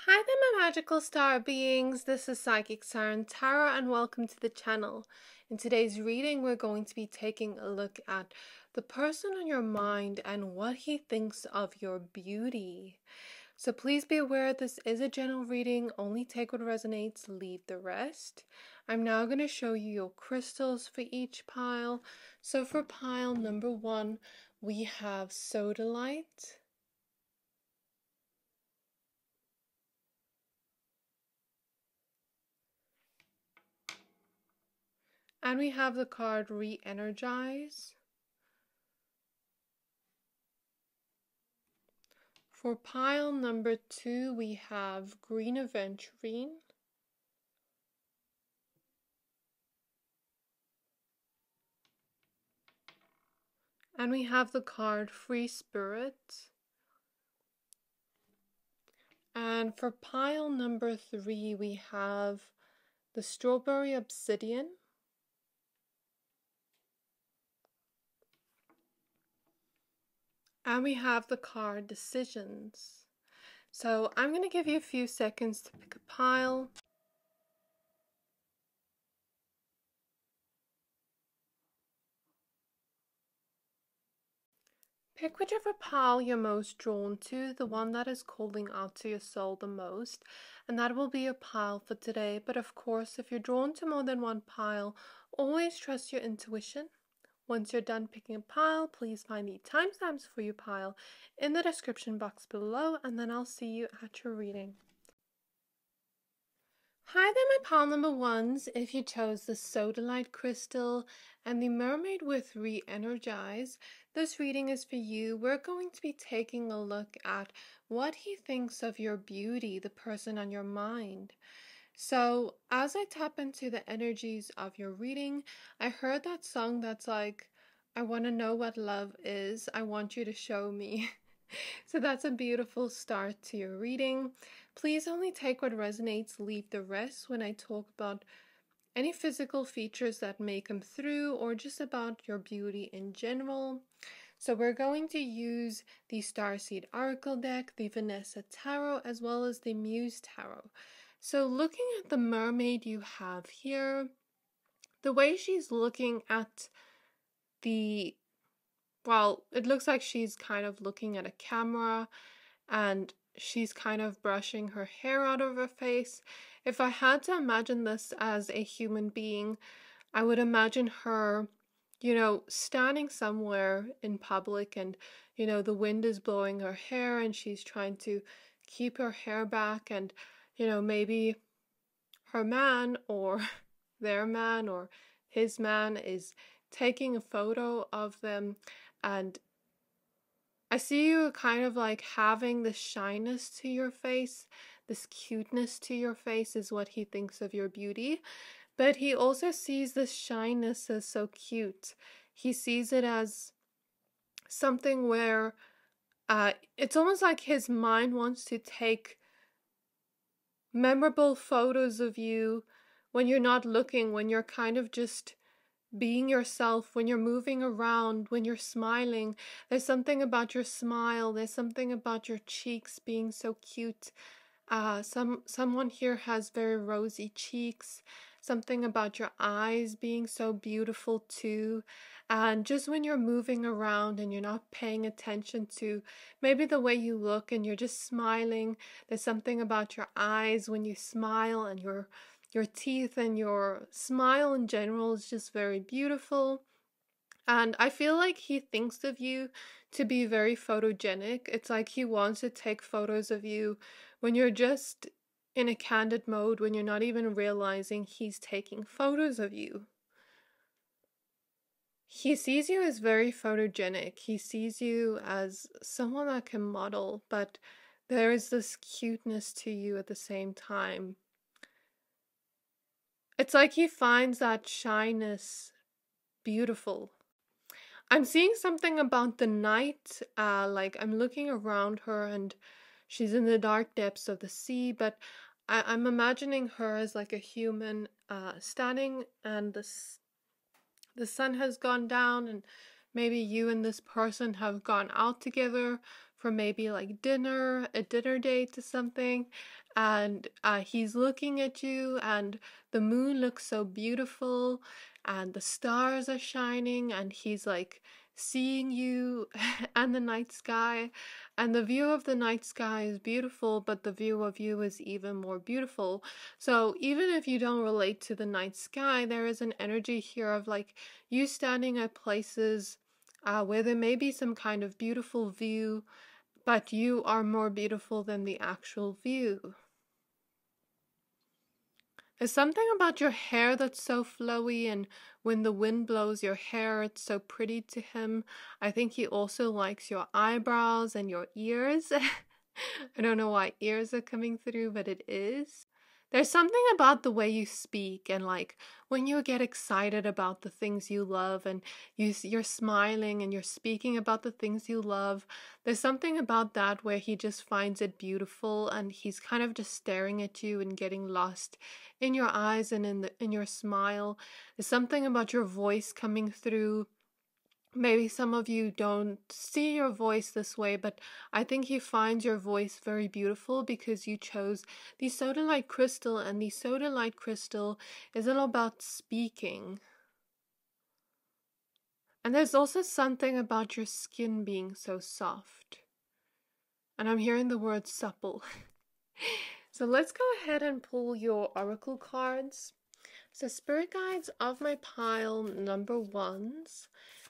Hi there, my magical star beings. This is Psychic Siren Tarot, and welcome to the channel. In today's reading, we're going to be taking a look at the person on your mind and what he thinks of your beauty. So please be aware this is a general reading. Only take what resonates, leave the rest. I'm now going to show you your crystals for each pile. So for pile number 1, we have Sodalite. And we have the card Re-Energize. For pile number 2, we have green Aventurine. And we have the card Free Spirit. And for pile number 3, we have the strawberry Obsidian. And we have the card Decisions. So I'm going to give you a few seconds to pick a pile. Pick whichever pile you're most drawn to, the one that is calling out to your soul the most, and that will be your pile for today. But of course, if you're drawn to more than one pile, always trust your intuition. Once you're done picking a pile, please find the timestamps for your pile in the description box below, and then I'll see you at your reading. Hi there, my pile number 1s. If you chose the Sodalite crystal and the mermaid with Re-Energize, this reading is for you. We're going to be taking a look at what he thinks of your beauty, the person on your mind. So as I tap into the energies of your reading, I heard that song that's like, I want to know what love is. I want you to show me. So that's a beautiful start to your reading. Please only take what resonates, leave the rest when I talk about any physical features that may come through or just about your beauty in general. So we're going to use the Starseed Oracle deck, the Vanessa Tarot, as well as the Muse Tarot. So looking at the mermaid you have here, the way she's looking at it looks like she's kind of looking at a camera and she's kind of brushing her hair out of her face. If I had to imagine this as a human being, I would imagine her, standing somewhere in public and, the wind is blowing her hair and she's trying to keep her hair back and, maybe her man or their man or his man is taking a photo of them, and I see you kind of like having this shyness to your face, this cuteness to your face is what he thinks of your beauty, but he also sees this shyness as so cute. He sees it as something where it's almost like his mind wants to take memorable photos of you when you're not looking, when you're kind of just being yourself, when you're moving around, when you're smiling. There's something about your smile, there's something about your cheeks being so cute. Someone here has very rosy cheeks, something about your eyes being so beautiful too. And just when you're moving around and you're not paying attention to maybe the way you look and you're just smiling, there's something about your eyes when you smile, and your teeth and your smile in general is just very beautiful. And I feel like he thinks of you to be very photogenic. It's like he wants to take photos of you when you're just in a candid mode, when you're not even realizing he's taking photos of you. He sees you as very photogenic. He sees you as someone that can model, but there is this cuteness to you at the same time. It's like he finds that shyness beautiful. I'm seeing something about the night, like I'm looking around her and she's in the dark depths of the sea, but I'm imagining her as like a human standing, and the sun has gone down and maybe you and this person have gone out together for maybe like dinner, a dinner date or something, and he's looking at you, and the moon looks so beautiful, and the stars are shining, and he's like seeing you and the night sky, and the view of the night sky is beautiful, but the view of you is even more beautiful. So even if you don't relate to the night sky, there is an energy here of like you standing at places where there may be some kind of beautiful view, but you are more beautiful than the actual view. There's something about your hair that's so flowy, and when the wind blows your hair, it's so pretty to him. I think he also likes your eyebrows and your ears. I don't know why ears are coming through, but it is. There's something about the way you speak, and like when you get excited about the things you love, and you're smiling and you're speaking about the things you love. There's something about that where he just finds it beautiful, and he's kind of just staring at you and getting lost in your eyes and in your smile. There's something about your voice coming through. Maybe some of you don't see your voice this way, but I think he finds your voice very beautiful because you chose the Sodalite crystal, and the Sodalite crystal is all about speaking. And there's also something about your skin being so soft. And I'm hearing the word supple. So let's go ahead and pull your oracle cards. So spirit guides of my pile number ones.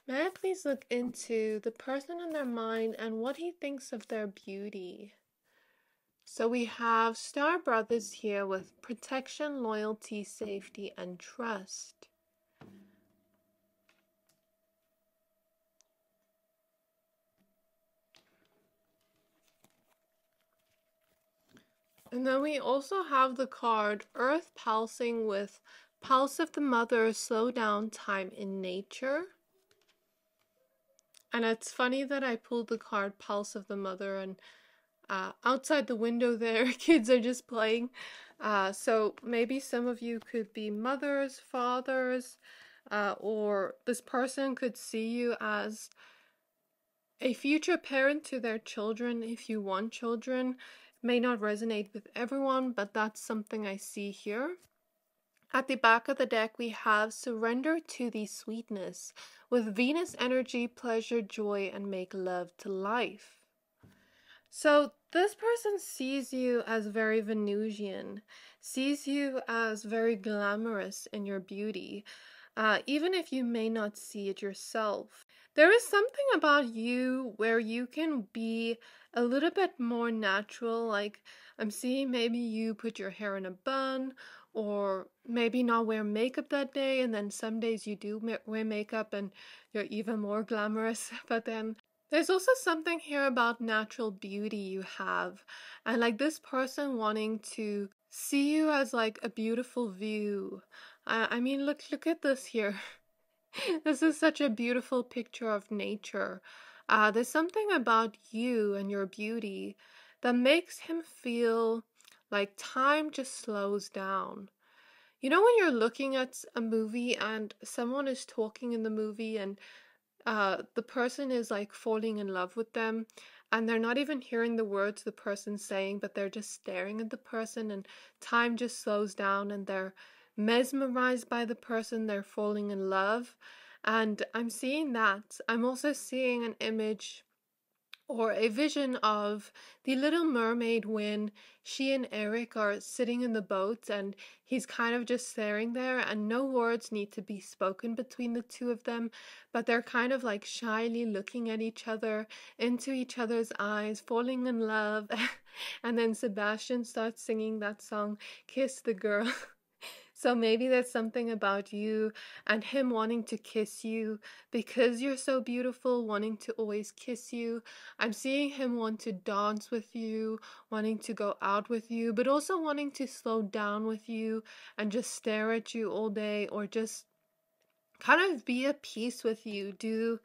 May I please look into the person in their mind and what he thinks of their beauty? So we have Star Brothers here with protection, loyalty, safety, and trust. And then we also have the card Earth pulsing with Pulse of the Mother, slow down time in nature. And it's funny that I pulled the card Pulse of the Mother, and outside the window there, kids are just playing. So maybe some of you could be mothers, fathers, or this person could see you as a future parent to their children if you want children. May not resonate with everyone, but that's something I see here. At the back of the deck, we have Surrender to the Sweetness with Venus energy, pleasure, joy, and make love to life. So this person sees you as very Venusian, sees you as very glamorous in your beauty, even if you may not see it yourself. There is something about you where you can be a little bit more natural. Like I'm seeing maybe you put your hair in a bun, or maybe not wear makeup that day, and then some days you do wear makeup and you're even more glamorous. But then there's also something here about natural beauty you have, and like this person wanting to see you as like a beautiful view. I mean, look at this here. This is such a beautiful picture of nature. There's something about you and your beauty that makes him feel like time just slows down. You know when you're looking at a movie and someone is talking in the movie, and the person is like falling in love with them, and they're not even hearing the words the person's saying, but they're just staring at the person, and time just slows down, and they're mesmerized by the person, they're falling in love. And I'm seeing that. I'm also seeing an image or a vision of the Little Mermaid when she and Eric are sitting in the boat, and he's kind of just staring there, and no words need to be spoken between the two of them, but they're kind of like shyly looking at each other, into each other's eyes, falling in love. And then Sebastian starts singing that song, Kiss the Girl. So maybe there's something about you and him wanting to kiss you because you're so beautiful, wanting to always kiss you. I'm seeing him want to dance with you, wanting to go out with you, but also wanting to slow down with you and just stare at you all day, or just kind of be at peace with you. Do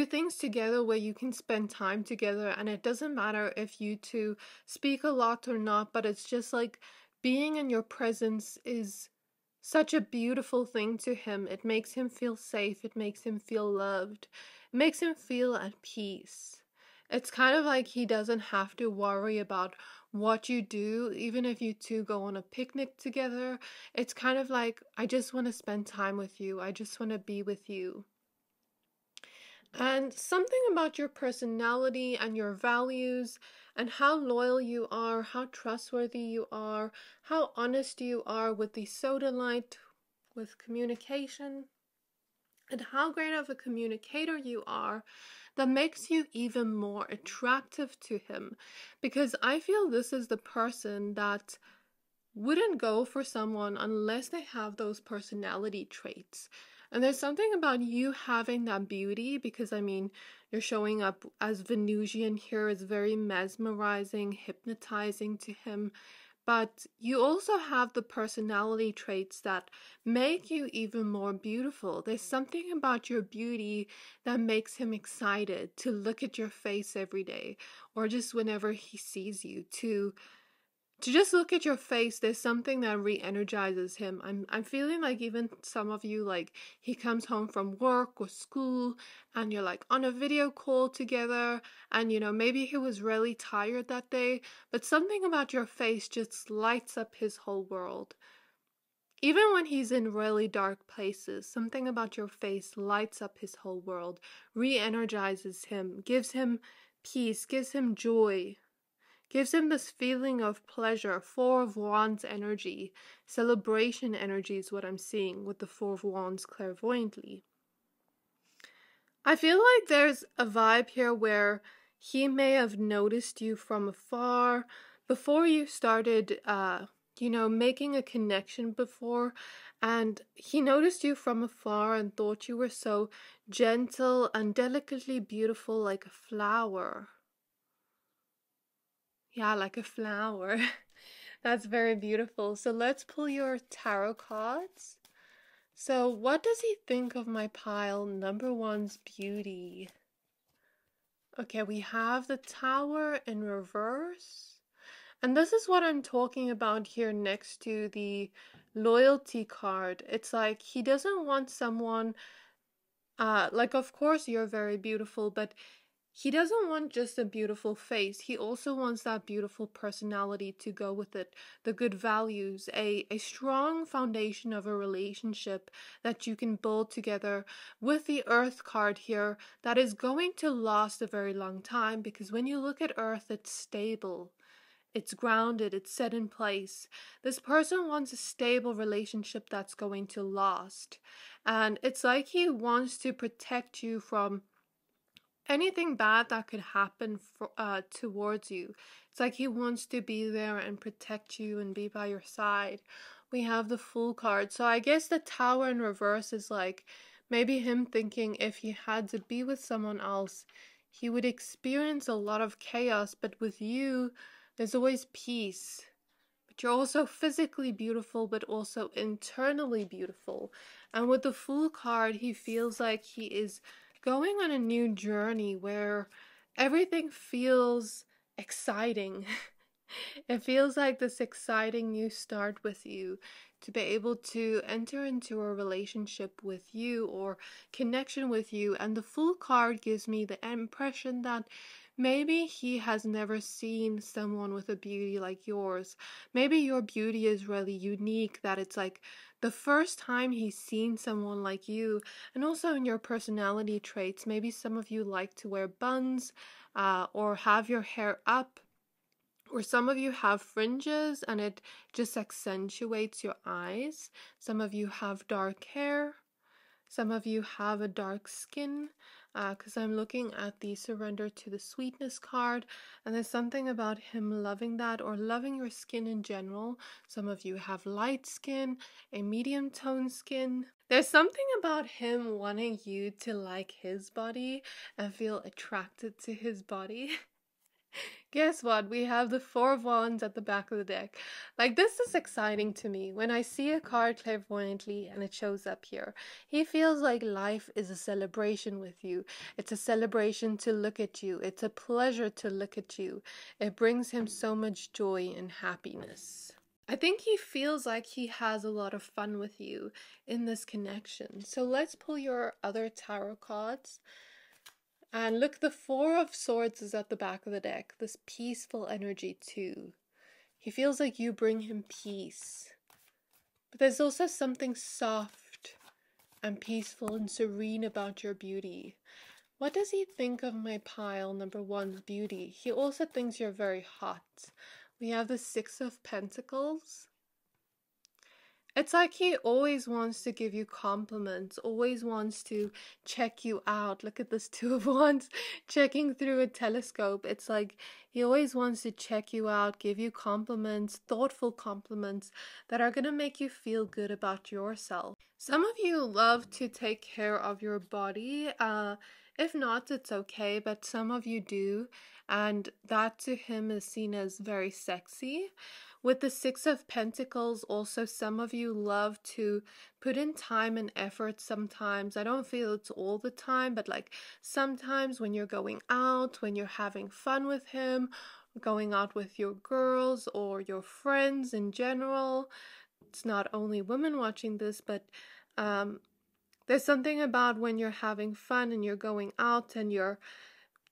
things together where you can spend time together, and it doesn't matter if you two speak a lot or not, but it's just like being in your presence is such a beautiful thing to him. It makes him feel safe. It makes him feel loved. It makes him feel at peace. It's kind of like he doesn't have to worry about what you do, even if you two go on a picnic together. It's kind of like, I just want to spend time with you. I just want to be with you. And something about your personality and your values and how loyal you are, how trustworthy you are, how honest you are with the Sodalite, with communication, and how great of a communicator you are, that makes you even more attractive to him. Because I feel this is the person that wouldn't go for someone unless they have those personality traits. And there's something about you having that beauty, because I mean, you're showing up as Venusian here, is very mesmerizing, hypnotizing to him. But you also have the personality traits that make you even more beautiful. There's something about your beauty that makes him excited to look at your face every day, or just whenever he sees you, to just look at your face. There's something that re-energizes him. I'm feeling like even some of you, like, he comes home from work or school and you're like on a video call together, and you know, maybe he was really tired that day, but something about your face just lights up his whole world. Even when he's in really dark places, something about your face lights up his whole world, re-energizes him, gives him peace, gives him joy, gives him this feeling of pleasure. Four of Wands energy, celebration energy is what I'm seeing with the Four of Wands clairvoyantly. I feel like there's a vibe here where he may have noticed you from afar before you started, making a connection before, and he noticed you from afar and thought you were so gentle and delicately beautiful, like a flower. Yeah, like a flower. That's very beautiful. So let's pull your tarot cards. So what does he think of my pile? Number one's beauty. Okay, we have the Tower in reverse. And this is what I'm talking about here next to the loyalty card. It's like he doesn't want someone, like, of course you're very beautiful, but he doesn't want just a beautiful face. He also wants that beautiful personality to go with it, the good values, a strong foundation of a relationship that you can build together with the Earth card here that is going to last a very long time, because when you look at Earth, it's stable. It's grounded, it's set in place. This person wants a stable relationship that's going to last. And it's like he wants to protect you from anything bad that could happen towards you. It's like he wants to be there and protect you and be by your side. We have the Fool card. So I guess the Tower in reverse is like maybe him thinking if he had to be with someone else, he would experience a lot of chaos, but with you, there's always peace. But you're also physically beautiful, but also internally beautiful. And with the Fool card, he feels like he is going on a new journey where everything feels exciting. It feels like this exciting new start with you, to be able to enter into a relationship with you or connection with you. And the Fool card gives me the impression that maybe he has never seen someone with a beauty like yours. Maybe your beauty is really unique, that it's like the first time he's seen someone like you. And also in your personality traits, maybe some of you like to wear buns or have your hair up, or some of you have fringes and it just accentuates your eyes. Some of you have dark hair. Some of you have a dark skin, because I'm looking at the Surrender to the Sweetness card, and there's something about him loving that, or loving your skin in general. Some of you have light skin, a medium tone skin. There's something about him wanting you to like his body and feel attracted to his body. Guess what? We have the Four of Wands at the back of the deck. Like, this is exciting to me. When I see a card clairvoyantly and it shows up here, he feels like life is a celebration with you. It's a celebration to look at you. It's a pleasure to look at you. It brings him so much joy and happiness. I think he feels like he has a lot of fun with you in this connection. So let's pull your other tarot cards. And look, the Four of Swords is at the back of the deck. This peaceful energy too. He feels like you bring him peace. But there's also something soft and peaceful and serene about your beauty. What does he think of my pile number one's beauty? He also thinks you're very hot. We have the Six of Pentacles. It's like he always wants to give you compliments, always wants to check you out. Look at this Two of Wands checking through a telescope. It's like he always wants to check you out, give you compliments, thoughtful compliments that are going to make you feel good about yourself. Some of you love to take care of your body. If not, it's okay, but some of you do, and that to him is seen as very sexy. With the Six of Pentacles, also some of you love to put in time and effort sometimes. I don't feel it's all the time, but like sometimes when you're going out, when you're having fun with him, going out with your girls or your friends in general. It's not only women watching this, but there's something about when you're having fun and you're going out and you're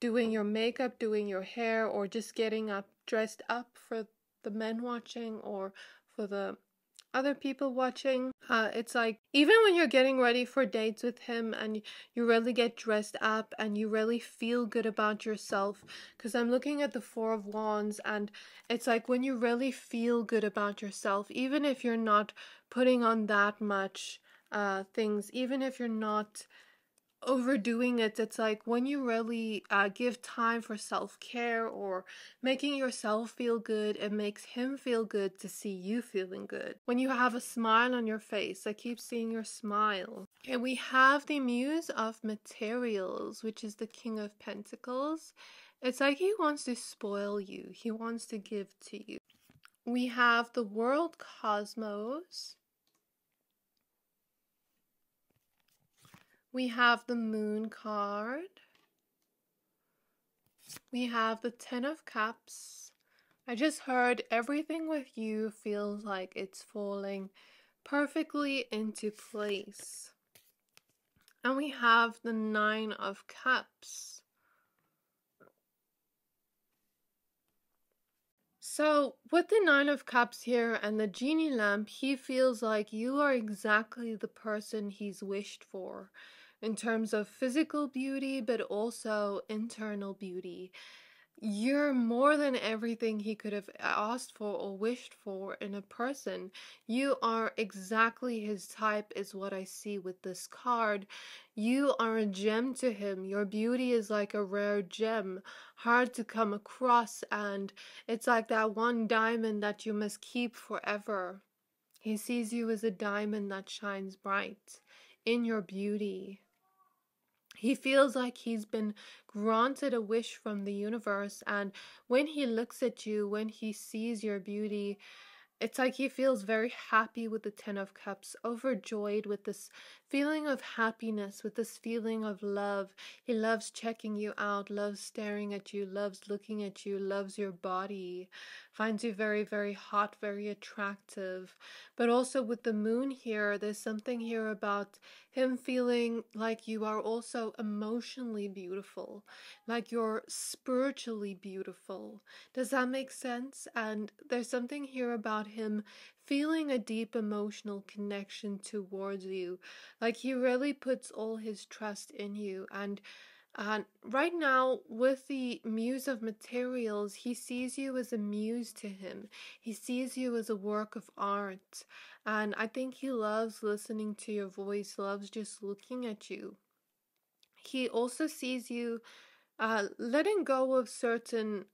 doing your makeup, doing your hair, or just getting up, dressed up for the men watching or for the other people watching. It's like even when you're getting ready for dates with him and you really get dressed up and you really feel good about yourself, because I'm looking at the Four of Wands, and it's like when you really feel good about yourself, even if you're not putting on that much things, even if you're not overdoing it, it's like when you really give time for self-care or making yourself feel good, it makes him feel good to see you feeling good. When you have a smile on your face, I keep seeing your smile. And we have the Muse of Materials, which is the King of Pentacles. It's like he wants to spoil you, he wants to give to you. We have the World Cosmos. We have the Moon card. We have the Ten of Cups. I just heard everything with you feels like it's falling perfectly into place. And we have the Nine of Cups. So with the Nine of Cups here and the genie lamp, he feels like you are exactly the person he's wished for, in terms of physical beauty, but also internal beauty. You're more than everything he could have asked for or wished for in a person. You are exactly his type, is what I see with this card. You are a gem to him. Your beauty is like a rare gem, hard to come across, and it's like that one diamond that you must keep forever. He sees you as a diamond that shines bright in your beauty. He feels like he's been granted a wish from the universe, and when he looks at you, when he sees your beauty, it's like he feels very happy with the Ten of Cups, overjoyed with this feeling of happiness, with this feeling of love. He loves checking you out, loves staring at you, loves looking at you, loves your body, finds you very, very hot, very attractive. But also with the Moon here, there's something here about him feeling like you are also emotionally beautiful, like you're spiritually beautiful. Does that make sense? And there's something here about him feeling a deep emotional connection towards you, like he really puts all his trust in you. And right now with the Muse of Materials, he sees you as a muse to him. He sees you as a work of art, and I think he loves listening to your voice, loves just looking at you. He also sees you letting go of certain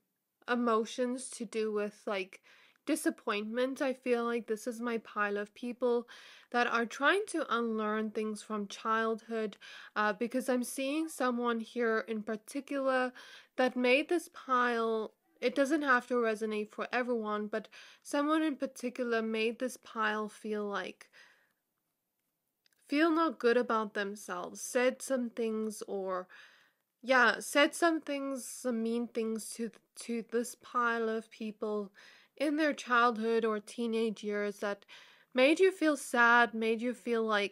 emotions to do with like disappointment. I feel like this is my pile of people that are trying to unlearn things from childhood, because I'm seeing someone here in particular that made this pile. It doesn't have to resonate for everyone, but someone in particular made this pile feel not good about themselves, said some things, or yeah, said some things, some mean things to this pile of people in their childhood or teenage years that made you feel sad, made you feel a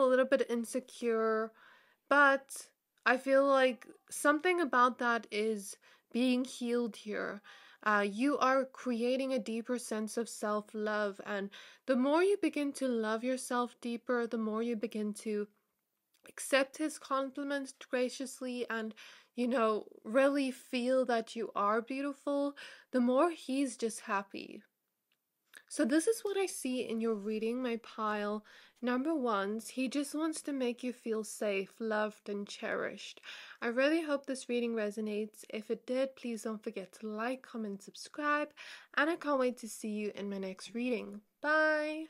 little bit insecure, But I feel like something about that is being healed here. You are creating a deeper sense of self love. And the more you begin to love yourself deeper, the more you begin to accept his compliments graciously and, really feel that you are beautiful, the more he's just happy. So this is what I see in your reading, my pile. Number one, he just wants to make you feel safe, loved, and cherished. I really hope this reading resonates. If it did, please don't forget to like, comment, subscribe, and I can't wait to see you in my next reading. Bye!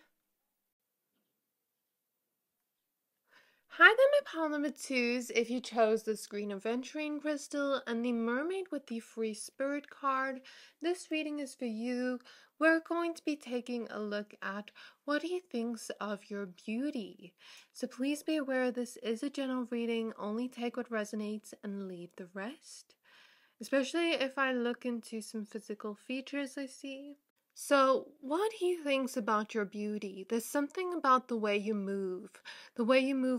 Hi there, my pile number twos. If you chose this green aventurine crystal and the mermaid with the free spirit card, this reading is for you. We're going to be taking a look at what he thinks of your beauty. So please be aware this is a general reading. Only take what resonates and leave the rest. Especially if I look into some physical features I see. So, what he thinks about your beauty, there's something about the way you move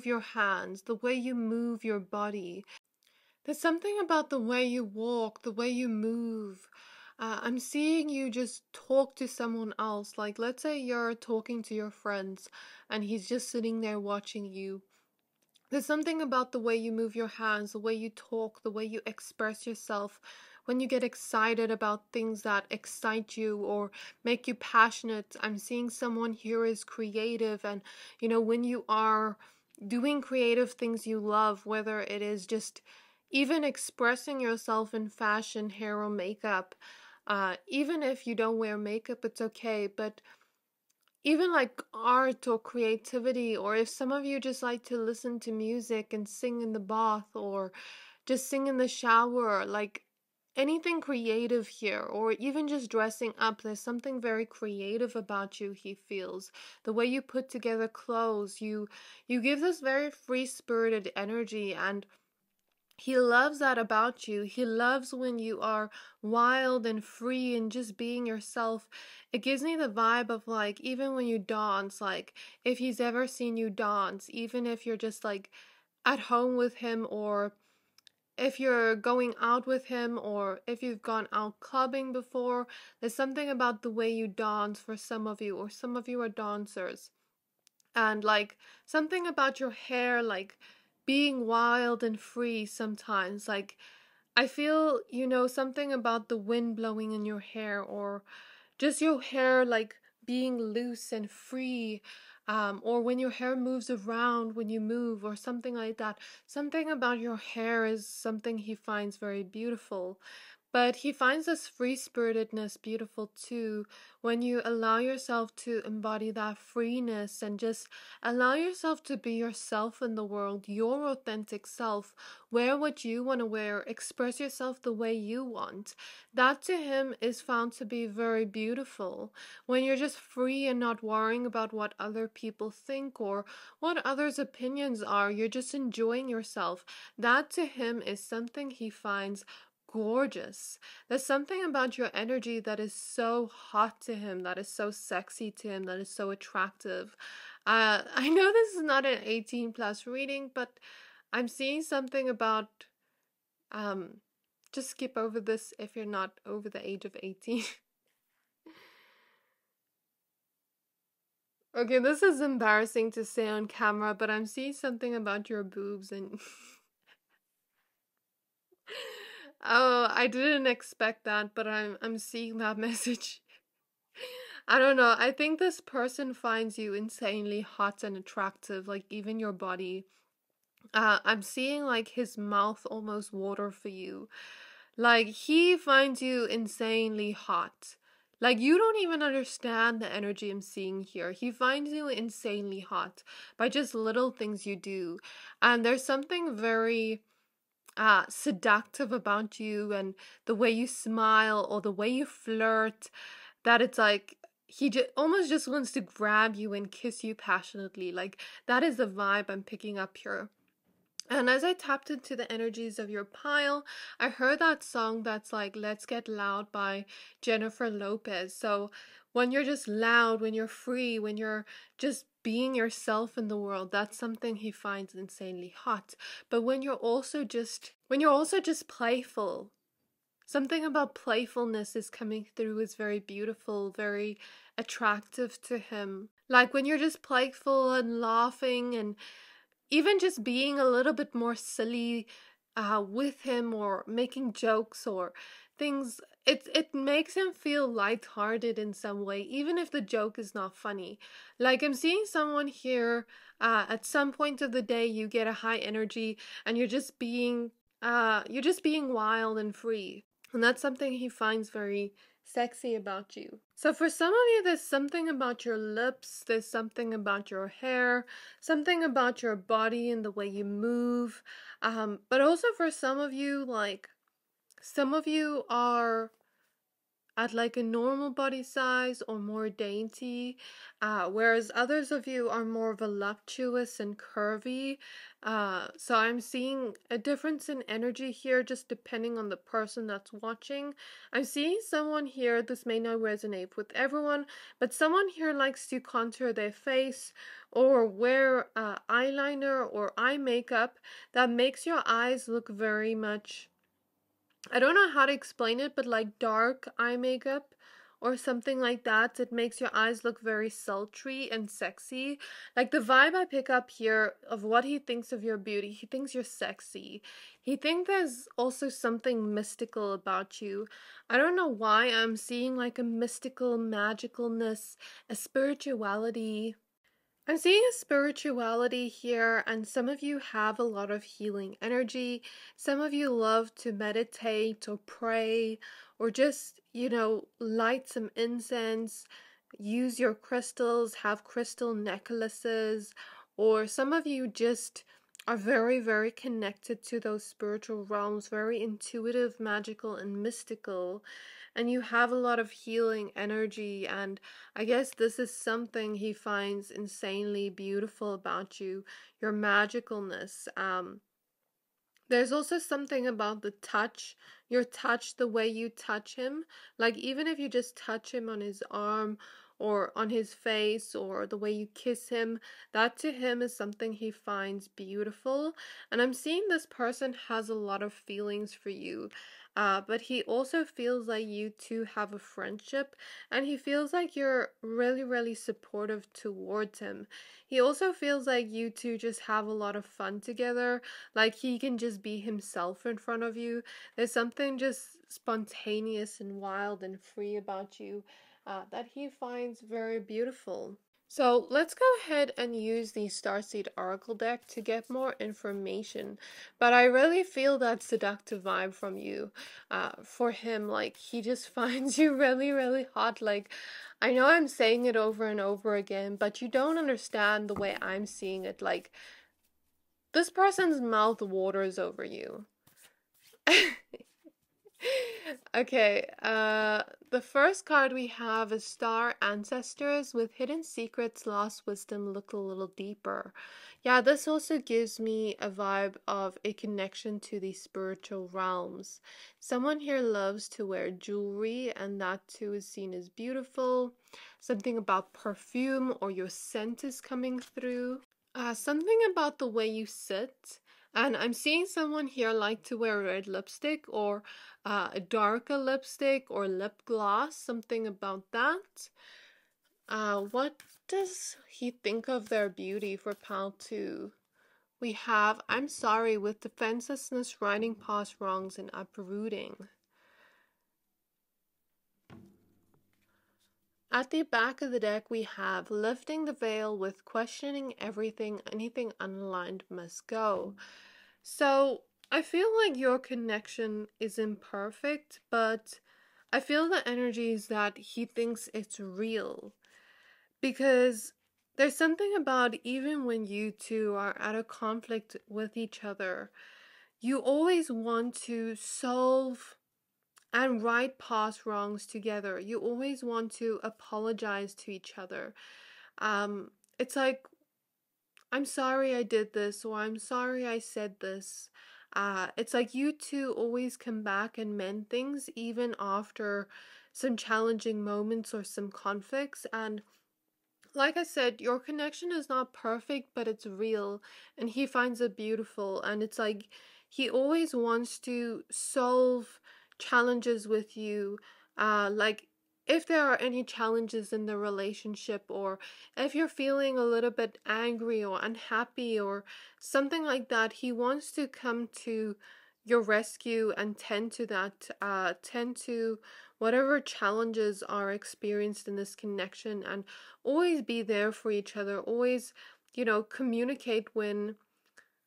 your hands, the way you move your body. There's something about the way you walk, the way you move. I'm seeing you just talk to someone else. Like, let's say you're talking to your friends and he's just sitting there watching you. There's something about the way you move your hands, the way you talk, the way you express yourself. When you get excited about things that excite you or make you passionate, I'm seeing someone here is creative. And, when you are doing creative things you love, whether it is just even expressing yourself in fashion, hair, or makeup, even if you don't wear makeup, it's okay. But even like art or creativity, or if some of you just like to listen to music and sing in the bath or just sing in the shower, like anything creative here, or even just dressing up, there's something very creative about you, he feels. The way you put together clothes, you give this very free-spirited energy, and he loves that about you. He loves when you are wild and free and just being yourself. It gives me the vibe of like, even when you dance, like if he's ever seen you dance, even if you're just like at home with him, or if you're going out with him, or if you've gone out clubbing before, there's something about the way you dance for some of you, or some of you are dancers. And like something about your hair, like being wild and free sometimes. Like I feel, something about the wind blowing in your hair, or just your hair like being loose and free, or when your hair moves around when you move, or something like that. Something about your hair is something he finds very beautiful. But he finds this free-spiritedness beautiful too, when you allow yourself to embody that freeness and just allow yourself to be yourself in the world, your authentic self. Wear what you want to wear, express yourself the way you want. That to him is found to be very beautiful. When you're just free and not worrying about what other people think or what others' opinions are, you're just enjoying yourself. That to him is something he finds gorgeous. There's something about your energy that is so hot to him, that is so sexy to him, that is so attractive. I know this is not an 18 plus reading, but I'm seeing something about, just skip over this if you're not over the age of 18. Okay, this is embarrassing to say on camera, but I'm seeing something about your boobs and oh, I didn't expect that, but I'm seeing that message. I don't know. I think this person finds you insanely hot and attractive, like even your body. I'm seeing like his mouth almost water for you. Like he finds you insanely hot. Like you don't even understand the energy I'm seeing here. He finds you insanely hot by just little things you do. And there's something very seductive about you, and the way you smile or the way you flirt, that it's like he almost just wants to grab you and kiss you passionately. Like that is the vibe I'm picking up here. And as I tapped into the energies of your pile, I heard that song that's like Let's Get Loud by Jennifer Lopez. So when you're just loud, when you're free, when you're just being yourself in the world, that's something he finds insanely hot. But when you're also just playful, something about playfulness is coming through is very beautiful, very attractive to him. Like when you're just playful and laughing and even just being a little bit more silly with him, or making jokes or things, it makes him feel lighthearted in some way, even if the joke is not funny. Like I'm seeing someone here, at some point of the day you get a high energy and you're just being wild and free. And that's something he finds very sexy about you. So for some of you, there's something about your lips, there's something about your hair, something about your body and the way you move. But also for some of you, like, some of you are at like a normal body size or more dainty, whereas others of you are more voluptuous and curvy. So I'm seeing a difference in energy here just depending on the person that's watching. I'm seeing someone here, this may not resonate with everyone, but someone here likes to contour their face or wear eyeliner or eye makeup that makes your eyes look very much, I don't know how to explain it, but like dark eye makeup or something like that. It makes your eyes look very sultry and sexy. Like the vibe I pick up here of what he thinks of your beauty, he thinks you're sexy. He thinks there's also something mystical about you. I don't know why I'm seeing like a mystical magicalness, a spirituality. I'm seeing a spirituality here, and some of you have a lot of healing energy. Some of you love to meditate or pray or just, light some incense, use your crystals, have crystal necklaces, or some of you just are very, very connected to those spiritual realms, very intuitive, magical, and mystical. And you have a lot of healing energy, and I guess this is something he finds insanely beautiful about you, your magicalness. There's also something about the touch, your touch, the way you touch him. Like even if you just touch him on his arm or on his face, or the way you kiss him, that to him is something he finds beautiful. And I'm seeing this person has a lot of feelings for you. But he also feels like you two have a friendship, and he feels like you're really, really supportive towards him. He also feels like you two just have a lot of fun together, like he can just be himself in front of you. There's something just spontaneous and wild and free about you that he finds very beautiful. So let's go ahead and use the Starseed Oracle deck to get more information. But I really feel that seductive vibe from you for him. Like he just finds you really, really hot. Like I know I'm saying it over and over again, but you don't understand the way I'm seeing it. Like this person's mouth waters over you. Okay, the first card we have is Star Ancestors. With hidden secrets, lost wisdom, look a little deeper. Yeah, this also gives me a vibe of a connection to the spiritual realms. Someone here loves to wear jewelry, and that too is seen as beautiful. Something about perfume or your scent is coming through. Something about the way you sit. And I'm seeing someone here like to wear red lipstick or a darker lipstick or lip gloss, something about that. What does he think of their beauty for pile 2? We have, I'm sorry, with defenselessness, riding past wrongs, and uprooting. At the back of the deck, we have lifting the veil with questioning everything, anything unaligned must go. So I feel like your connection is imperfect, but I feel the energy is that he thinks it's real. Because there's something about even when you two are at a conflict with each other, you always want to solve and right past wrongs together. You always want to apologize to each other. It's like, I'm sorry I did this, or I'm sorry I said this. It's like you two always come back and mend things even after some challenging moments or some conflicts. And like I said, your connection is not perfect, but it's real, and he finds it beautiful. And it's like he always wants to solve challenges with you. Like if there are any challenges in the relationship, or if you're feeling a little bit angry or unhappy or something like that, he wants to come to your rescue and tend to that, tend to whatever challenges are experienced in this connection, and always be there for each other. Always, communicate when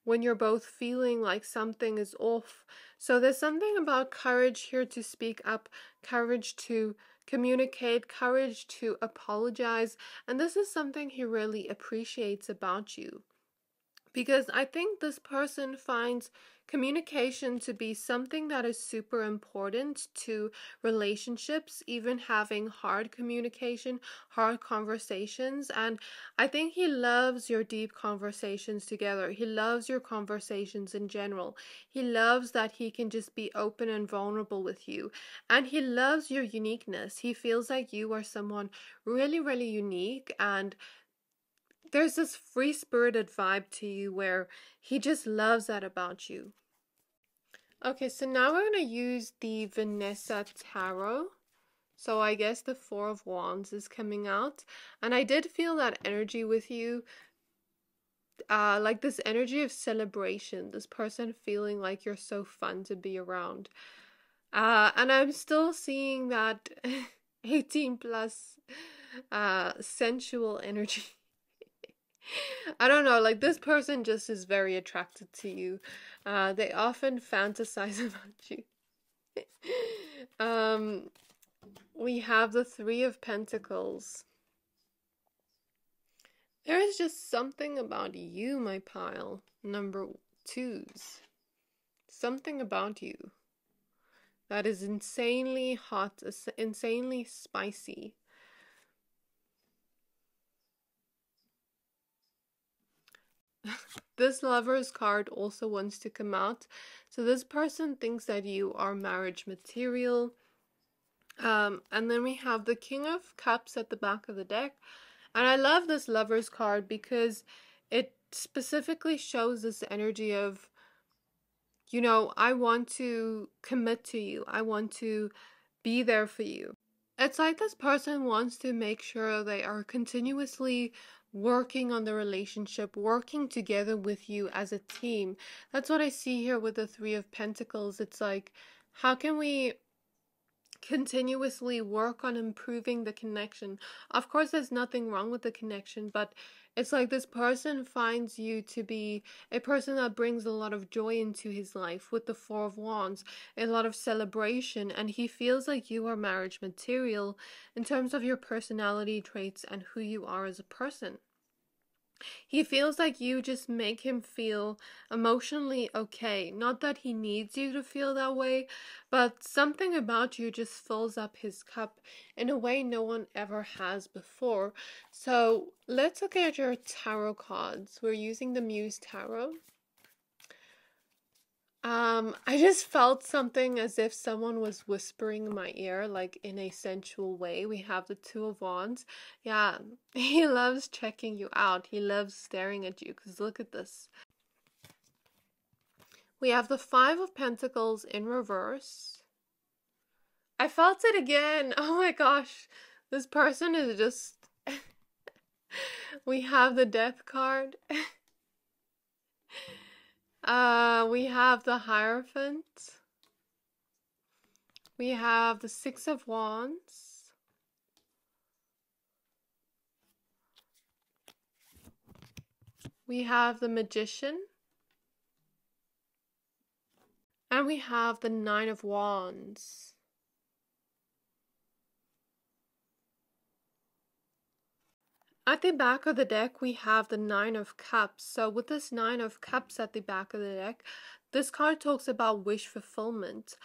you're both feeling like something is off. So there's something about courage here to speak up, courage to communicate, courage to apologize. And this is something he really appreciates about you, because I think this person finds communication to be something that is super important to relationships, even having hard communication, hard conversations. And I think he loves your deep conversations together. He loves your conversations in general. He loves that he can just be open and vulnerable with you. And he loves your uniqueness. He feels like you are someone really, really unique, and there's this free spirited vibe to you where he just loves that about you. Okay, so now we're going to use the Vanessa Tarot. So I guess the Four of Wands is coming out. And I did feel that energy with you. Like this energy of celebration. This person feeling like you're so fun to be around. And I'm still seeing that 18 plus sensual energy. I don't know, like this person just is very attracted to you. They often fantasize about you. We have the Three of Pentacles. There is just something about you, my pile. Number twos. Something about you that is insanely hot, insanely spicy. This Lover's card also wants to come out. So this person thinks that you are marriage material. And then we have the King of Cups at the back of the deck. And I love this Lover's card because it specifically shows this energy of, I want to commit to you. I want to be there for you. It's like this person wants to make sure they are continuously working on the relationship, working together with you as a team. That's what I see here with the Three of Pentacles. It's like, how can we continuously work on improving the connection? Of course, there's nothing wrong with the connection, but it's like this person finds you to be a person that brings a lot of joy into his life with the Four of Wands, a lot of celebration, and he feels like you are marriage material in terms of your personality traits and who you are as a person. He feels like you just make him feel emotionally okay. Not that he needs you to feel that way, but something about you just fills up his cup in a way no one ever has before. So let's look at your tarot cards. We're using the Muse Tarot. I just felt something as if someone was whispering in my ear, like in a sensual way. We have the Two of Wands. Yeah, he loves checking you out. He loves staring at you, because look at this. We have the Five of Pentacles in reverse. I felt it again. Oh my gosh. This person is just... We have the Death card. We have the Hierophant. We have the Six of Wands. We have the Magician. And we have the Nine of Wands. At the back of the deck, we have the Nine of Cups. So with this Nine of Cups at the back of the deck, this card talks about wish fulfillment.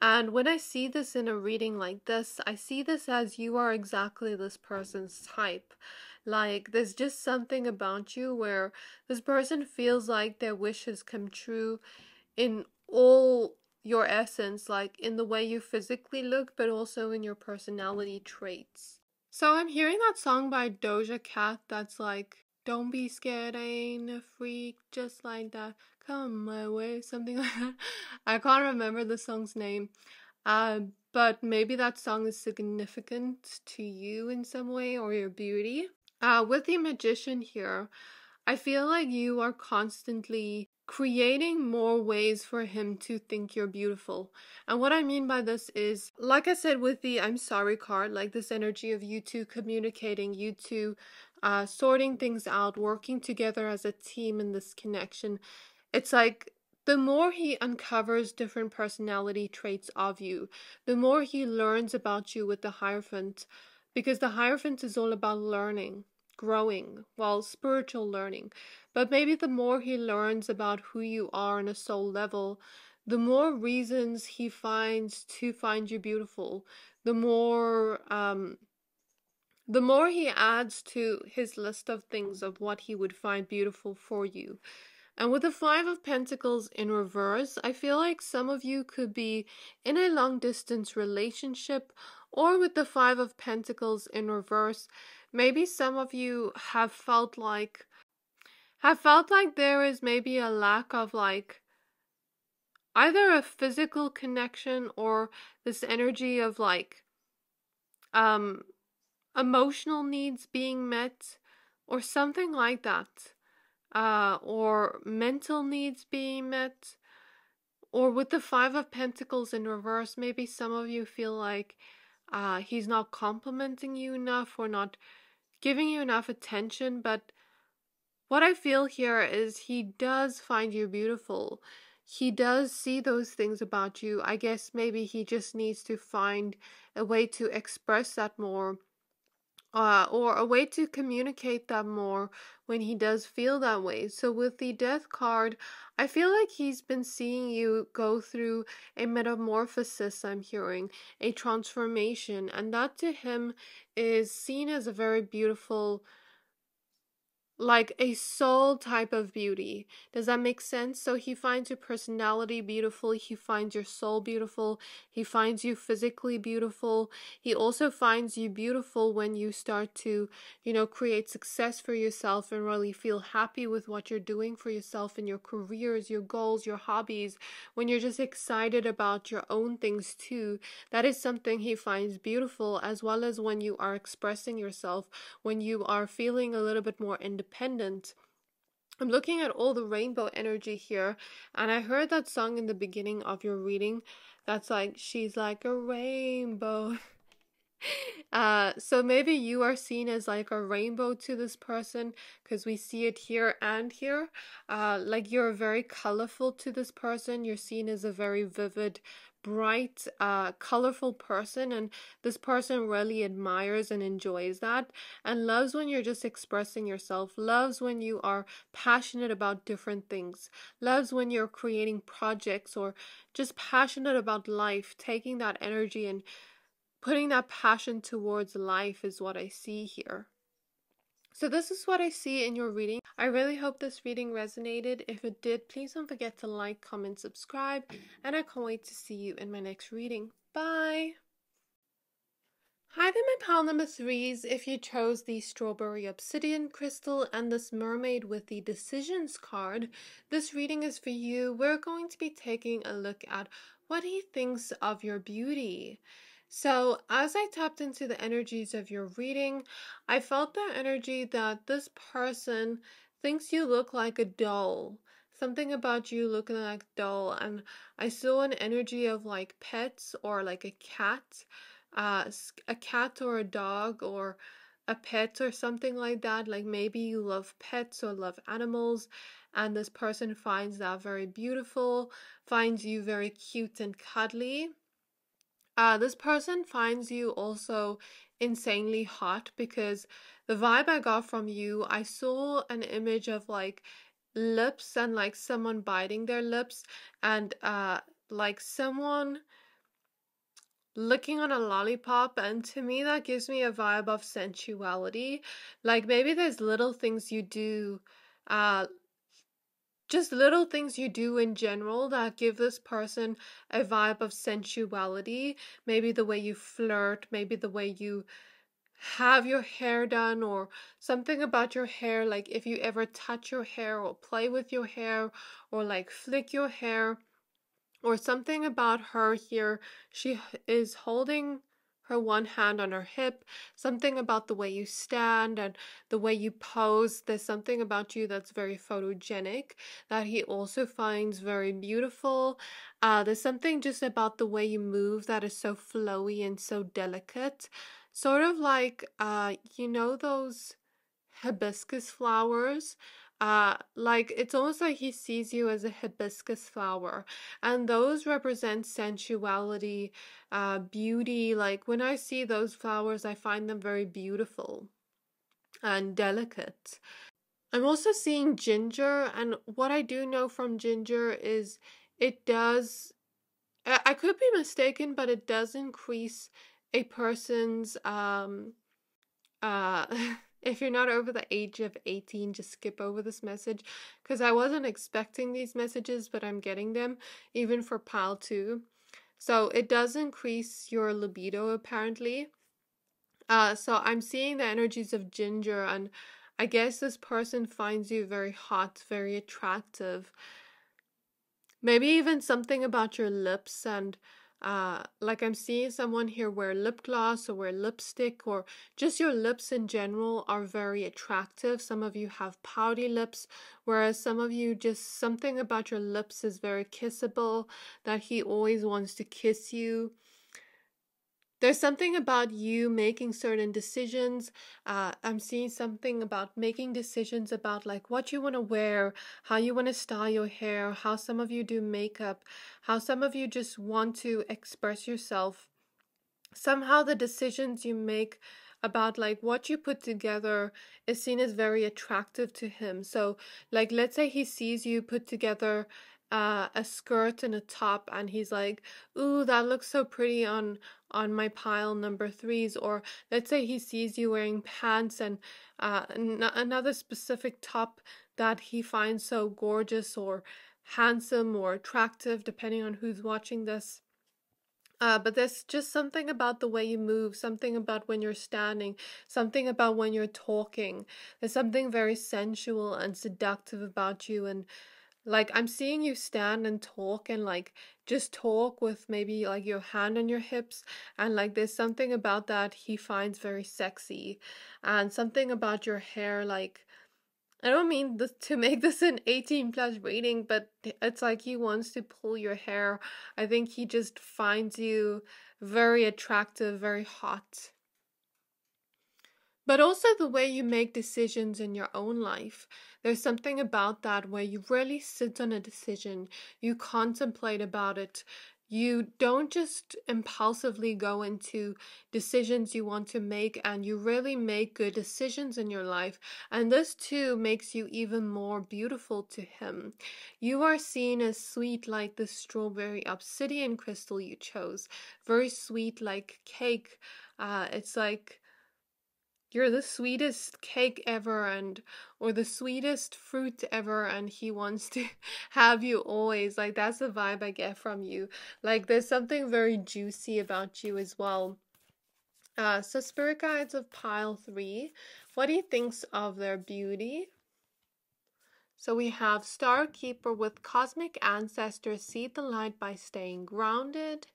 And when I see this in a reading like this, I see this as you are exactly this person's type. Like, there's just something about you where this person feels like their wishes come true in all your essence, like in the way you physically look, but also in your personality traits. So I'm hearing that song by Doja Cat that's like, don't be scared, I ain't a freak, just like that, come my way, something like that. I can't remember the song's name. But maybe that song is significant to you in some way, or your beauty. With the magician here, I feel like you are constantly creating more ways for him to think you're beautiful. And what I mean by this is, like I said with the I'm sorry card, like this energy of you two communicating, you two sorting things out, working together as a team in this connection. It's like the more he uncovers different personality traits of you, the more he learns about you with the Hierophant, because the Hierophant is all about learning, growing, well, spiritual learning. But maybe the more he learns about who you are on a soul level, the more reasons he finds to find you beautiful, the more he adds to his list of things of what he would find beautiful for you. And with the Five of Pentacles in reverse, I feel like some of you could be in a long distance relationship, or with the Five of Pentacles in reverse, maybe some of you have felt like there is maybe a lack of like either a physical connection or this energy of like emotional needs being met or something like that. Or mental needs being met, or with the Five of Pentacles in reverse, maybe some of you feel like he's not complimenting you enough or not giving you enough attention. But what I feel here is he does find you beautiful. He does see those things about you. I guess maybe he just needs to find a way to express that more, or a way to communicate that more when he does feel that way. So with the Death card, I feel like he's been seeing you go through a metamorphosis, I'm hearing, a transformation, and that to him is seen as a very beautiful, like a soul type of beauty. Does that make sense? So he finds your personality beautiful, he finds your soul beautiful, he finds you physically beautiful. He also finds you beautiful when you start to, create success for yourself and really feel happy with what you're doing for yourself in your careers, your goals, your hobbies, when you're just excited about your own things too. That is something he finds beautiful, as well as when you are expressing yourself, when you are feeling a little bit more independent. I'm looking at all the rainbow energy here, and I heard that song in the beginning of your reading that's like, she's like a rainbow. So maybe you are seen as like a rainbow to this person, because we see it here and here. Like you're very colorful to this person. You're seen as a very vivid, bright, colorful person, and this person really admires and enjoys that, and loves when you're just expressing yourself, loves when you are passionate about different things, loves when you're creating projects or just passionate about life, taking that energy and putting that passion towards life is what I see here. So this is what I see in your reading. I really hope this reading resonated. If it did, please don't forget to like, comment, subscribe, and I can't wait to see you in my next reading. Bye! Hi there, my pile number threes. If you chose the strawberry obsidian crystal and this mermaid with the decisions card, this reading is for you. We're going to be taking a look at what he thinks of your beauty. So as I tapped into the energies of your reading, I felt the energy that this person thinks you look like a doll. Something about you looking like a doll. And I saw an energy of like pets or like a cat. A cat or a dog or a pet or something like that. Like maybe you love pets or love animals, and this person finds that very beautiful, finds you very cute and cuddly. This person finds you also insanely hot, because the vibe I got from you, I saw an image of like lips and like someone biting their lips, and like someone licking on a lollipop, and to me that gives me a vibe of sensuality. Like maybe there's little things you do, uh just little things you do in general that give this person a vibe of sensuality. Maybe the way you flirt, maybe the way you have your hair done, or something about your hair, like if you ever touch your hair or play with your hair or like flick your hair, or something about her here. She is holding her one hand on her hip, something about the way you stand and the way you pose. There's something about you that's very photogenic that he also finds very beautiful. There's something just about the way you move that is so flowy and so delicate. Sort of like, you know, those hibiscus flowers. Like it's almost like he sees you as a hibiscus flower, and those represent sensuality, beauty. Like when I see those flowers, I find them very beautiful and delicate. I'm also seeing ginger, and what I do know from ginger is it does, I could be mistaken, but it does increase a person's uh if you're not over the age of 18, just skip over this message because I wasn't expecting these messages, but I'm getting them even for pile 2. So it does increase your libido apparently. So I'm seeing the energies of ginger, and I guess this person finds you very hot, very attractive. Maybe even something about your lips, and like I'm seeing someone here wear lip gloss or wear lipstick, or just your lips in general are very attractive. Some of you have pouty lips, whereas some of you, just something about your lips is very kissable, that he always wants to kiss you. There's something about you making certain decisions. I'm seeing something about making decisions about like what you want to wear, how you want to style your hair, how some of you do makeup, how some of you just want to express yourself. Somehow the decisions you make about like what you put together is seen as very attractive to him. So like let's say he sees you put together a skirt and a top, and he's like, ooh, that looks so pretty on my pile number 3s. Or let's say he sees you wearing pants and another specific top that he finds so gorgeous or handsome or attractive, depending on who's watching this. But there's just something about the way you move, something about when you're standing, something about when you're talking. There's something very sensual and seductive about you. And like I'm seeing you stand and talk, and like just talk with maybe like your hand on your hips, and like there's something about that he finds very sexy. And something about your hair, like I don't mean this to make this an 18 plus rating, but it's like he wants to pull your hair. I think he just finds you very attractive, very hot. But also the way you make decisions in your own life. There's something about that where you really sit on a decision, you contemplate about it. You don't just impulsively go into decisions you want to make, and you really make good decisions in your life. And this too makes you even more beautiful to him. You are seen as sweet like the strawberry obsidian crystal you chose. Very sweet like cake. It's like you're the sweetest cake ever, and or the sweetest fruit ever, and he wants to have you always. Like that's the vibe I get from you. Like there's something very juicy about you as well. So spirit guides of pile 3, what do you think of their beauty? So we have Star Keeper with cosmic ancestors, see the light by staying grounded.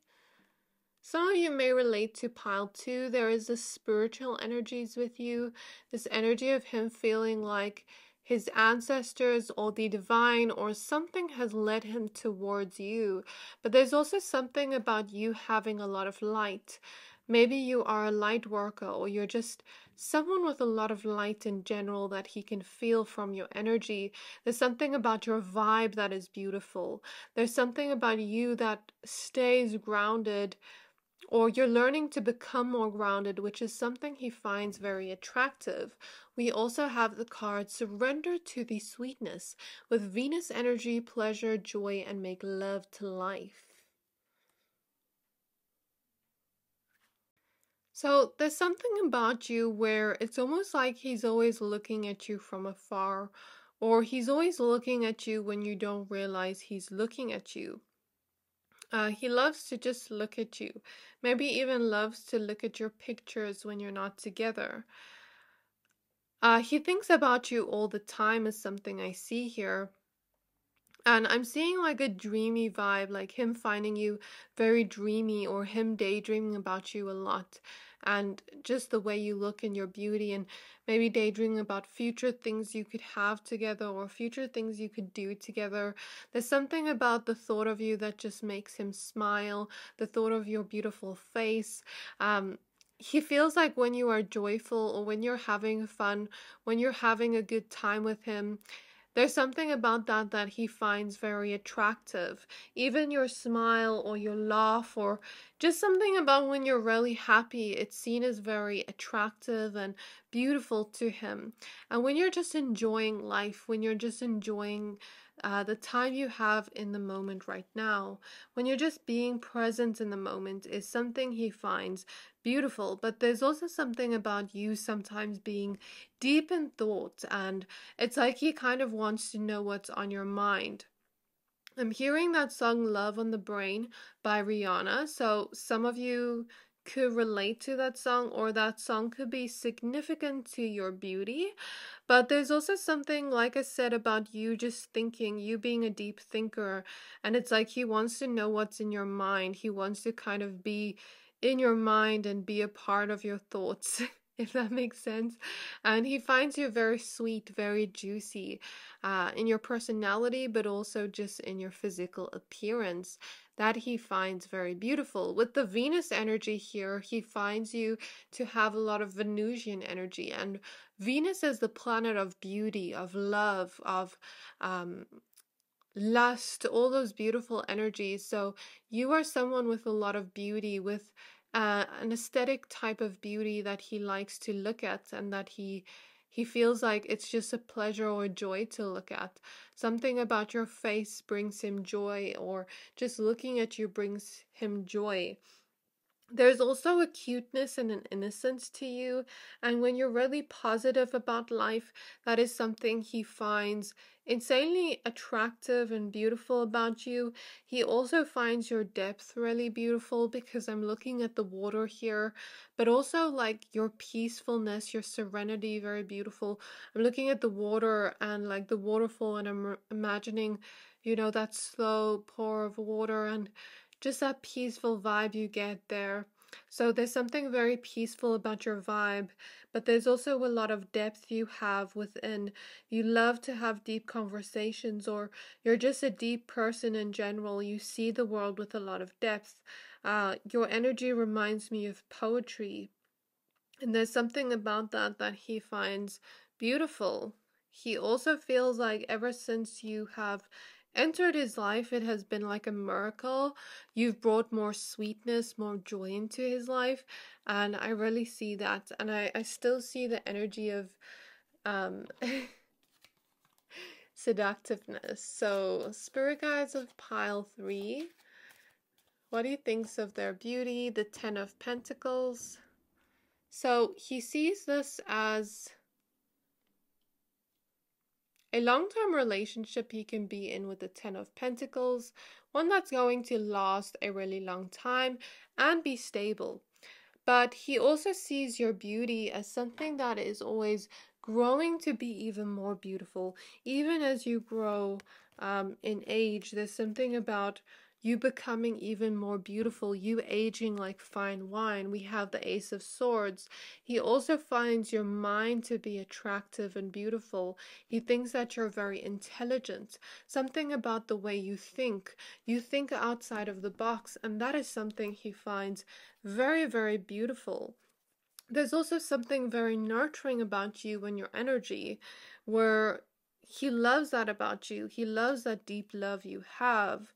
Some of you may relate to pile 2. There is this spiritual energies with you, this energy of him feeling like his ancestors or the divine or something has led him towards you. But there's also something about you having a lot of light. Maybe you are a light worker, or you're just someone with a lot of light in general that he can feel from your energy. There's something about your vibe that is beautiful. There's something about you that stays grounded, or you're learning to become more grounded, which is something he finds very attractive. We also have the card Surrender to the Sweetness with Venus energy, pleasure, joy, and make love to life. So there's something about you where it's almost like he's always looking at you from afar, or he's always looking at you when you don't realize he's looking at you. He loves to just look at you, maybe even loves to look at your pictures when you're not together. He thinks about you all the time is something I see here. And I'm seeing like a dreamy vibe, like him finding you very dreamy or him daydreaming about you a lot. And just the way you look in your beauty, and maybe daydreaming about future things you could have together or future things you could do together. There's something about the thought of you that just makes him smile, the thought of your beautiful face. He feels like when you are joyful or when you're having fun, when you're having a good time with him, there's something about that that he finds very attractive. Even your smile or your laugh, or just something about when you're really happy, it's seen as very attractive and beautiful to him. And when you're just enjoying life, when you're just enjoying the time you have in the moment right now, when you're just being present in the moment, is something he finds beautiful. But there's also something about you sometimes being deep in thought, and it's like he kind of wants to know what's on your mind. I'm hearing that song Love on the Brain by Rihanna, so some of you could relate to that song, or that song could be significant to your beauty. But there's also something, like I said, about you just thinking, you being a deep thinker, and it's like he wants to know what's in your mind. He wants to kind of be in your mind and be a part of your thoughts. If that makes sense. And he finds you very sweet, very juicy, in your personality, but also just in your physical appearance. That he finds very beautiful. With the Venus energy here, he finds you to have a lot of Venusian energy. And Venus is the planet of beauty, of love, of lust, all those beautiful energies. So you are someone with a lot of beauty, with an aesthetic type of beauty that he likes to look at, and that he feels like it's just a pleasure or a joy to look at. Something about your face brings him joy, or just looking at you brings him joy. There's also a cuteness and an innocence to you, and when you're really positive about life, that is something he finds insanely attractive and beautiful about you. He also finds your depth really beautiful, because I'm looking at the water here, but also like your peacefulness, your serenity, very beautiful. I'm looking at the water and like the waterfall, and I'm imagining, that slow pour of water, and just that peaceful vibe you get there. So there's something very peaceful about your vibe, but there's also a lot of depth you have within. You love to have deep conversations, or you're just a deep person in general. You see the world with a lot of depth. Your energy reminds me of poetry, and there's something about that that he finds beautiful. He also feels like ever since you have entered his life, it has been like a miracle. You've brought more sweetness, more joy into his life, and I really see that. And I still see the energy of um, seductiveness. So, spirit guides of pile 3. What he thinks of their beauty, the 10 of Pentacles. So he sees this as a long-term relationship he can be in with the 10 of Pentacles, one that's going to last a really long time and be stable. But he also sees your beauty as something that is always growing to be even more beautiful. Even as you grow in age, there's something about you becoming even more beautiful, you aging like fine wine. We have the Ace of Swords. He also finds your mind to be attractive and beautiful. He thinks that you're very intelligent. Something about the way you think. You think outside of the box, and that is something he finds very, very beautiful. There's also something very nurturing about you and your energy, where he loves that about you. He loves that deep love you have.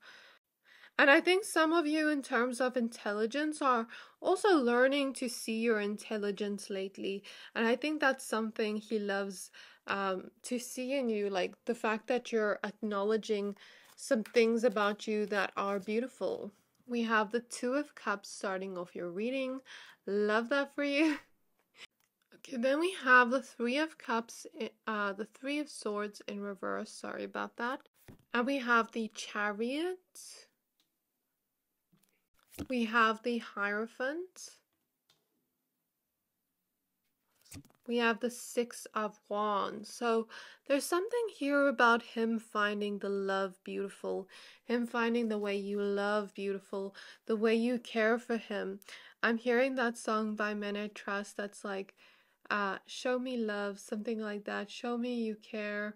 And I think some of you, in terms of intelligence, are also learning to see your intelligence lately. And I think that's something he loves to see in you, like the fact that you're acknowledging some things about you that are beautiful. We have the Two of Cups starting off your reading. Love that for you. Okay, then we have the Three of Cups, the Three of Swords in reverse. Sorry about that. And we have the Chariot. We have the Hierophant. We have the Six of Wands. So there's something here about him finding the love beautiful, him finding the way you love beautiful, the way you care for him. I'm hearing that song by Men I Trust that's like, show me love, something like that. Show me you care.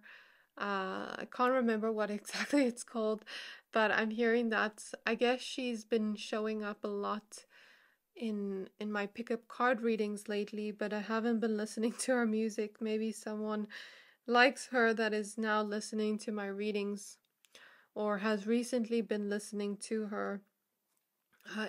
I can't remember what exactly it's called, but I'm hearing that. I guess she's been showing up a lot in my pickup card readings lately, but I haven't been listening to her music. Maybe someone likes her that is now listening to my readings or has recently been listening to her.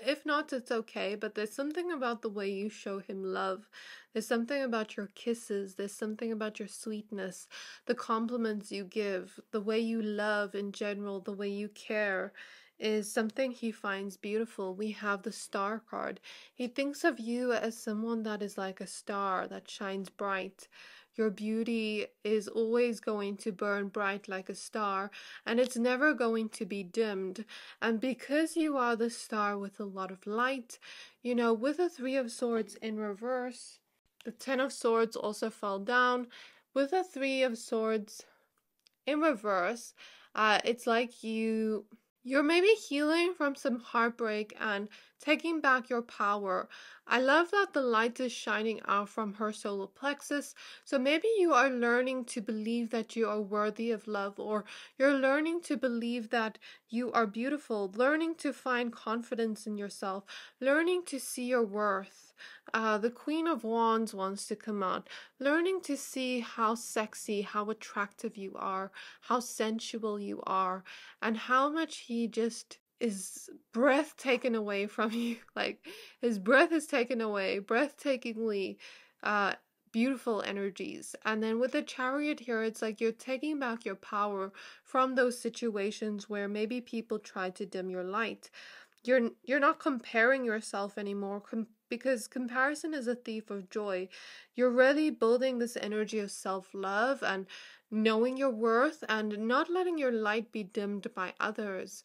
If not, it's okay, but there's something about the way you show him love. There's something about your kisses. There's something about your sweetness, the compliments you give, the way you love in general, the way you care is something he finds beautiful. We have the Star card. He thinks of you as someone that is like a star that shines bright. Your beauty is always going to burn bright like a star, and it's never going to be dimmed. And because you are the star with a lot of light, you know, with the Three of Swords in reverse, the Ten of Swords also fell down. With the Three of Swords in reverse, it's like you're maybe healing from some heartbreak and taking back your power. I love that the light is shining out from her solar plexus. So maybe you are learning to believe that you are worthy of love, or you're learning to believe that you are beautiful, learning to find confidence in yourself, learning to see your worth. The Queen of Wands wants to come out, learning to see how sexy, how attractive you are, how sensual you are, and how much he just is breath taken away from you. Like his breath is taken away, breathtakingly beautiful energies. And then with the Chariot here, it's like you're taking back your power from those situations where maybe people try to dim your light. You're not comparing yourself anymore, because comparison is a thief of joy. You're really building this energy of self-love and knowing your worth and not letting your light be dimmed by others.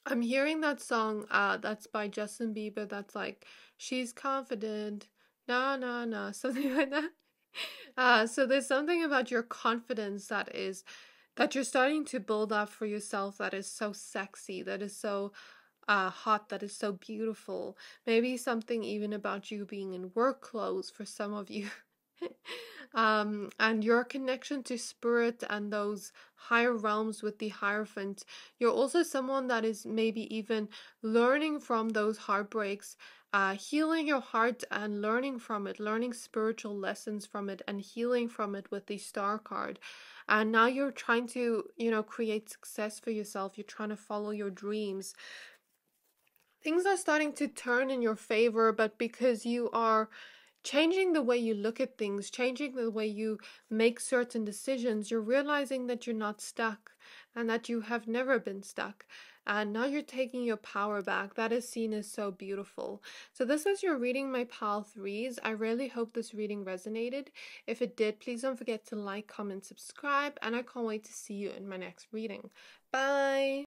I'm hearing that song that's by Justin Bieber that's like, she's confident, nah nah nah, something like that. So there's something about your confidence that you're starting to build up for yourself that is so sexy, that is so hot, that is so beautiful. Maybe something even about you being in work clothes for some of you. And your connection to spirit and those higher realms with the Hierophant. You're also someone that is maybe even learning from those heartbreaks, healing your heart and learning from it, learning spiritual lessons from it and healing from it with the Star card. And now you're trying to, you know, create success for yourself. You're trying to follow your dreams. Things are starting to turn in your favor, but because you are changing the way you look at things, changing the way you make certain decisions, you're realizing that you're not stuck and that you have never been stuck. And now you're taking your power back. That is seen as so beautiful. So this is your reading, my pal threes. I really hope this reading resonated. If it did, please don't forget to like, comment, subscribe, and I can't wait to see you in my next reading. Bye!